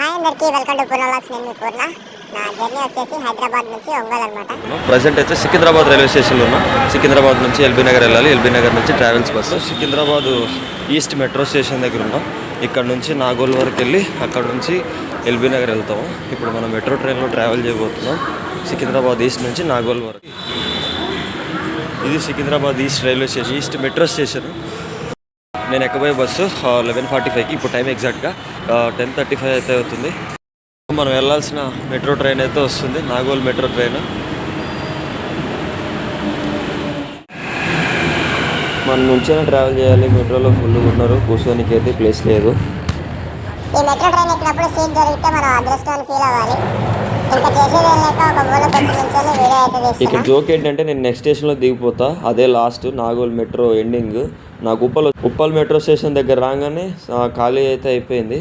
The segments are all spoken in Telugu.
హాయ్ అందరికీ వెల్కమ్ టు పూర్ణ వ్లాగ్స్. నేను మీ పూర్ణ. నా జర్నీ వచ్చేసి హైదరాబాద్ నుంచి ఒంగోలు అనమాట. ప్రజెంట్ అయితే సికింద్రాబాద్ రైల్వే స్టేషన్లో ఉన్నా. సికింద్రాబాద్ నుంచి ఎల్బీ నగర్ వెళ్ళాలి. ఎల్బీ నగర్ నుంచి travels bus Secunderabad east metro station దగ్గర ఉన్నాం. ఇక్కడ నుంచి నాగోల్ వరకు వెళ్ళి అక్కడ నుంచి ఎల్బీ నగర్ వెళ్తాము. ఇప్పుడు మనం మెట్రో ట్రైన్లో ట్రావెల్ చేయబోతున్నాం సికింద్రాబాద్ ఈస్ట్ నుంచి నాగోల్ వరకు. ఇది Secunderabad east railway station, east metro station. నేను ఎక్కబోయే బస్సు 11:45కి. ఇప్పుడు టైం ఎగ్జాక్ట్గా 10:35 అయితే అవుతుంది. మనం వెళ్ళాల్సిన మెట్రో ట్రైన్ అయితే వస్తుంది, నాగోల్ మెట్రో ట్రైన్. మనం నుంచైనా ట్రావెల్ చేయాలి. మెట్రోలో ఫుల్గా ఉన్నారు, కూర్చోనికి అయితే ప్లేస్ లేదు. ఈ మెట్రో ట్రైన్ ఎక్కినప్పుడు సీట్ దొరికితే మనం అదృష్టాన్ని ఫీల్ అవ్వాలి. ఇంకా చేసేది లేక ఒక మూల కొంచెం నుంచి వీడియో అయితే తీస్తాను. ఇక్కడ జోక్ ఏంటంటే నేను నెక్స్ట్ స్టేషన్లో దిగిపోతా, అదే లాస్ట్ నాగోల్ మెట్రో ఎండింగ్. నాకు ఉప్పల్ మెట్రో స్టేషన్ దగ్గర రాగానే ఖాళీ అయితే అయిపోయింది.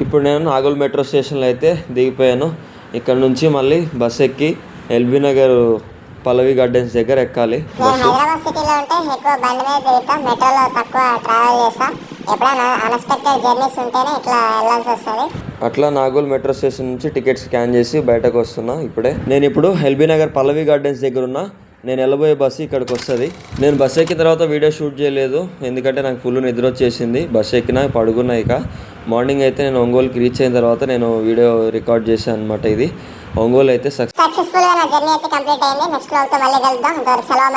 ఇప్పుడు నేను నాగోల్ మెట్రో స్టేషన్లో అయితే దిగిపోయాను. ఇక్కడ నుంచి మళ్ళీ బస్ ఎక్కి ఎల్బీ నగర్ పల్లవి గార్డెన్స్ దగ్గర ఎక్కాలి. హైదరాబాద్ సిటీలో ఉంటే ఎక్కువ బండి మీద తిరుగుతాం, మెట్రోలో తక్కువ ట్రావెల్ చేస్తాం. ఎప్పుడైనా అన్ఎక్స్పెక్టెడ్ జర్నీస్ ఉంటేనే ఇట్లా వెళ్ళాల్సి వస్తుంది. అట్లా నాగోల్ మెట్రో స్టేషన్ నుంచి టికెట్ స్కాన్ చేసి బయటకు వస్తున్నా. నేను ఇప్పుడు ఎల్బీ నగర్ పల్లవి గార్డెన్స్ దగ్గర ఉన్నా. నేను వెళ్ళబోయే బస్సు ఇక్కడికి వస్తుంది. నేను బస్సు ఎక్కిన తర్వాత వీడియో షూట్ చేయలేదు, ఎందుకంటే నాకు ఫుల్ నిద్ర వచ్చేసింది. బస్సు ఎక్కినా పడుకున్నా. ఇక మార్నింగ్ అయితే నేను ఒంగోలుకి రీచ్ అయిన తర్వాత నేను వీడియో రికార్డ్ చేశాను అనమాట. ఇది ఒంగోలు అయితే సక్సెస్ఫుల్గా నా జర్నీ అయితే కంప్లీట్ అయింది. నెక్స్ట్ వ్లాగ్తో మళ్ళీ కలుద్దాం. అంతవరకు సెలవు.